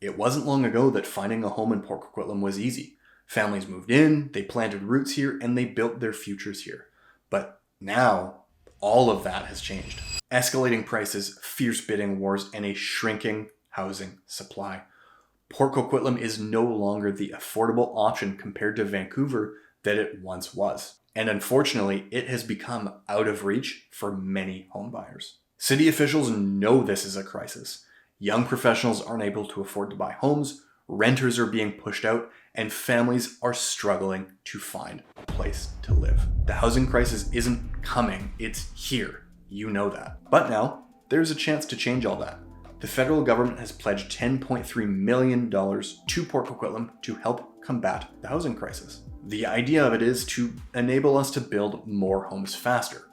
It wasn't long ago that finding a home in Port Coquitlam was easy. Families moved in, they planted roots here, and they built their futures here. But now, all of that has changed. Escalating prices, fierce bidding wars, and a shrinking housing supply. Port Coquitlam is no longer the affordable option compared to Vancouver that it once was. And unfortunately, it has become out of reach for many homebuyers. City officials know this is a crisis. Young professionals aren't able to afford to buy homes, renters are being pushed out, and families are struggling to find a place to live. The housing crisis isn't coming, it's here. You know that. But now, there's a chance to change all that. The federal government has pledged $10.3 million to Port Coquitlam to help combat the housing crisis. The idea of it is to enable us to build more homes faster.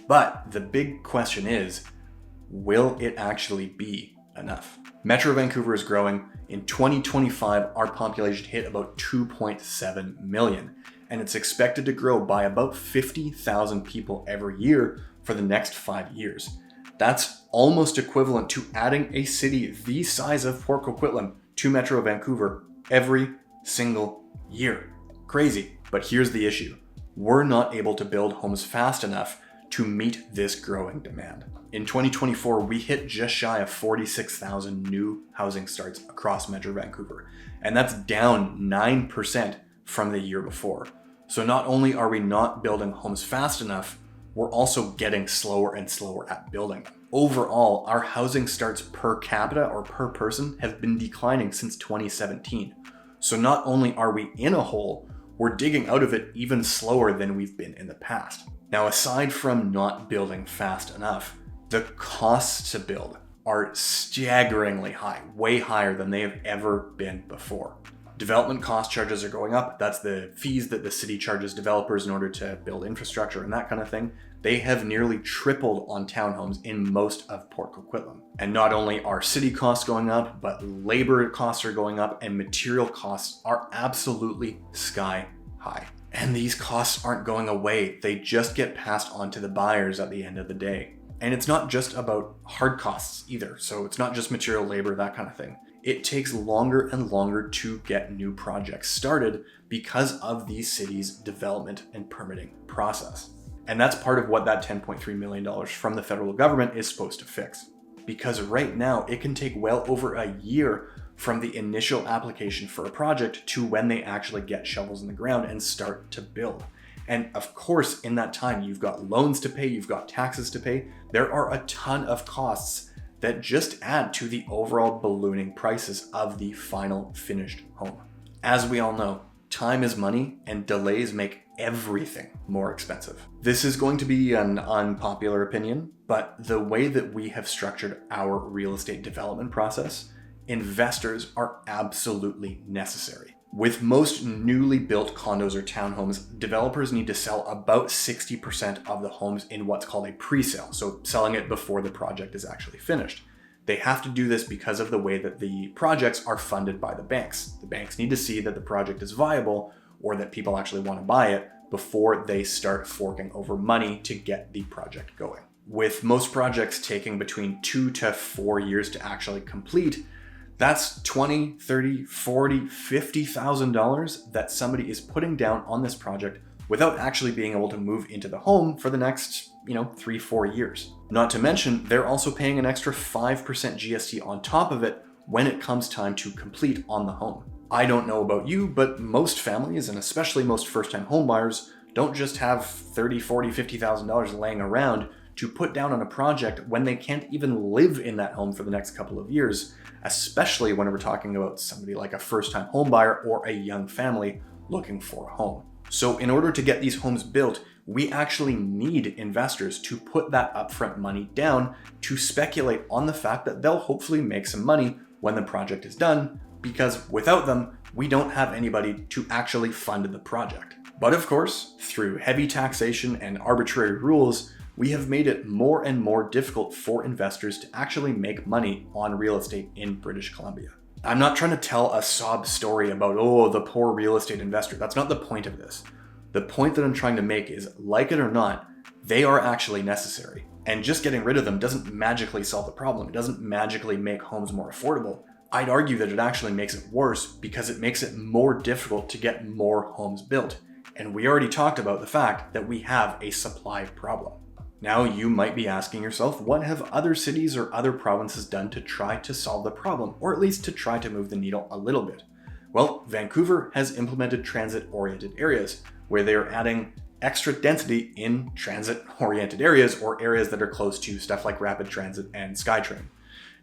But the big question is, will it actually be enough? Metro Vancouver is growing. In 2025, our population hit about 2.7 million, and it's expected to grow by about 50,000 people every year for the next 5 years. That's almost equivalent to adding a city the size of Port Coquitlam to Metro Vancouver every single year. Crazy. But here's the issue. We're not able to build homes fast enough to meet this growing demand. In 2024, we hit just shy of 46,000 new housing starts across Metro Vancouver, and that's down 9% from the year before. So not only are we not building homes fast enough, we're also getting slower and slower at building them. Overall, our housing starts per capita or per person have been declining since 2017. So not only are we in a hole, we're digging out of it even slower than we've been in the past. Now, aside from not building fast enough, the costs to build are staggeringly high, way higher than they have ever been before. Development cost charges are going up. That's the fees that the city charges developers in order to build infrastructure and that kind of thing. They have nearly tripled on townhomes in most of Port Coquitlam. And not only are city costs going up, but labor costs are going up and material costs are absolutely sky high. And these costs aren't going away. They just get passed on to the buyers at the end of the day. And it's not just about hard costs either. So it's not just material, labor, that kind of thing. It takes longer and longer to get new projects started because of these cities' development and permitting process. And that's part of what that $10.3 million from the federal government is supposed to fix. Because right now, it can take well over a year from the initial application for a project to when they actually get shovels in the ground and start to build. And of course, in that time, you've got loans to pay, you've got taxes to pay. There are a ton of costs that just add to the overall ballooning prices of the final finished home. As we all know, time is money and delays make everything more expensive. This is going to be an unpopular opinion, but the way that we have structured our real estate development process, investors are absolutely necessary. With most newly built condos or townhomes, developers need to sell about 60% of the homes in what's called a pre-sale, so selling it before the project is actually finished. They have to do this because of the way that the projects are funded by the banks. The banks need to see that the project is viable or that people actually want to buy it before they start forking over money to get the project going. With most projects taking between 2 to 4 years to actually complete, that's $20,000, $30,000, $40,000, $50,000 that somebody is putting down on this project without actually being able to move into the home for the next, 3-4 years. Not to mention, they're also paying an extra 5% GST on top of it when it comes time to complete on the home. I don't know about you, but most families, and especially most first-time homebuyers, don't just have $30,000, $40,000, $50,000 laying around to put down on a project when they can't even live in that home for the next couple of years, especially when we're talking about somebody like a first-time homebuyer or a young family looking for a home. So in order to get these homes built, we actually need investors to put that upfront money down to speculate on the fact that they'll hopefully make some money when the project is done, because without them, we don't have anybody to actually fund the project. But of course, through heavy taxation and arbitrary rules, we have made it more and more difficult for investors to actually make money on real estate in British Columbia. I'm not trying to tell a sob story about, the poor real estate investor. That's not the point of this. The point that I'm trying to make is, like it or not, they are actually necessary. And just getting rid of them doesn't magically solve the problem. It doesn't magically make homes more affordable. I'd argue that it actually makes it worse because it makes it more difficult to get more homes built. And we already talked about the fact that we have a supply problem. Now you might be asking yourself, what have other cities or other provinces done to try to solve the problem, or at least to try to move the needle a little bit? Well, Vancouver has implemented transit-oriented areas, where they are adding extra density in transit-oriented areas, or areas that are close to stuff like rapid transit and SkyTrain.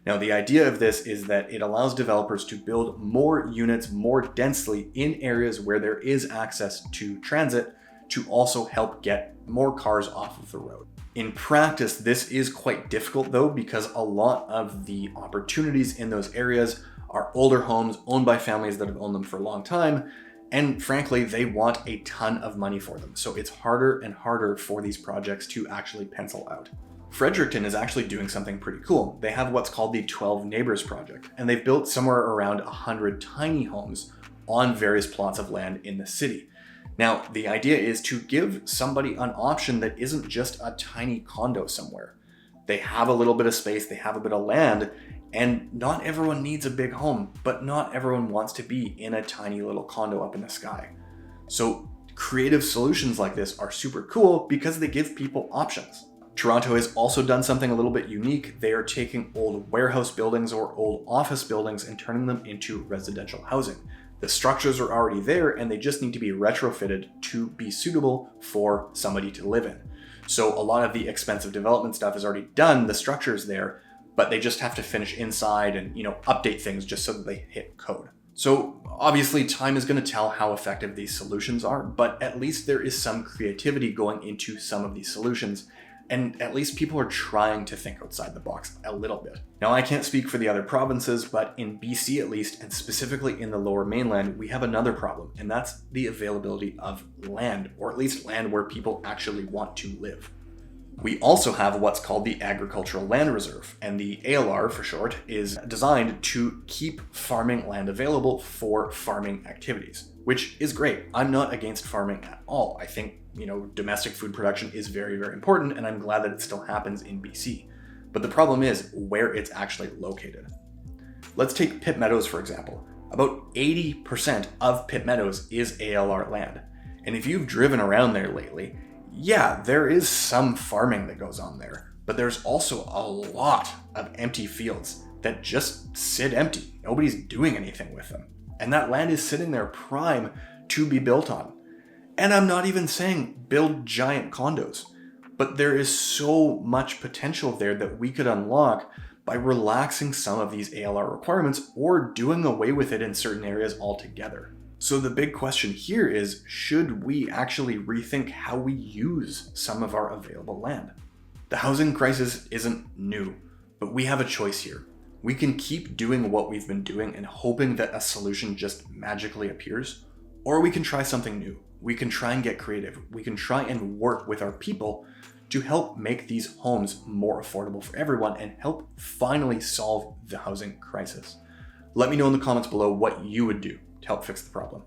Now, the idea of this is that it allows developers to build more units more densely in areas where there is access to transit to also help get more cars off of the road. In practice, this is quite difficult though, because a lot of the opportunities in those areas are older homes owned by families that have owned them for a long time, and frankly, they want a ton of money for them. So it's harder and harder for these projects to actually pencil out. Fredericton is actually doing something pretty cool. They have what's called the 12 Neighbors Project, and they've built somewhere around 100 tiny homes on various plots of land in the city. Now, the idea is to give somebody an option that isn't just a tiny condo somewhere. They have a little bit of space, they have a bit of land, and not everyone needs a big home, but not everyone wants to be in a tiny little condo up in the sky. So creative solutions like this are super cool because they give people options. Toronto has also done something a little bit unique. They are taking old warehouse buildings or old office buildings and turning them into residential housing. The structures are already there and they just need to be retrofitted to be suitable for somebody to live in. So a lot of the expensive development stuff is already done, the structure is there, but they just have to finish inside and, update things just so that they hit code. So obviously time is going to tell how effective these solutions are, but at least there is some creativity going into some of these solutions. And at least people are trying to think outside the box a little bit. Now, I can't speak for the other provinces, but in BC at least, and specifically in the Lower Mainland, we have another problem, and that's the availability of land, or at least land where people actually want to live. We also have what's called the Agricultural Land Reserve, and the ALR for short is designed to keep farming land available for farming activities, which is great. I'm not against farming at all. I think domestic food production is very, very important, and I'm glad that it still happens in BC. But the problem is where it's actually located. Let's take Pitt Meadows, for example. About 80% of Pitt Meadows is ALR land. And if you've driven around there lately, yeah, there is some farming that goes on there, but there's also a lot of empty fields that just sit empty. Nobody's doing anything with them. And that land is sitting there prime to be built on. And I'm not even saying build giant condos, but there is so much potential there that we could unlock by relaxing some of these ALR requirements or doing away with it in certain areas altogether. So the big question here is, should we actually rethink how we use some of our available land? The housing crisis isn't new, but we have a choice here. We can keep doing what we've been doing and hoping that a solution just magically appears, or we can try something new. We can try and get creative. We can try and work with our people to help make these homes more affordable for everyone and help finally solve the housing crisis. Let me know in the comments below what you would do to help fix the problem.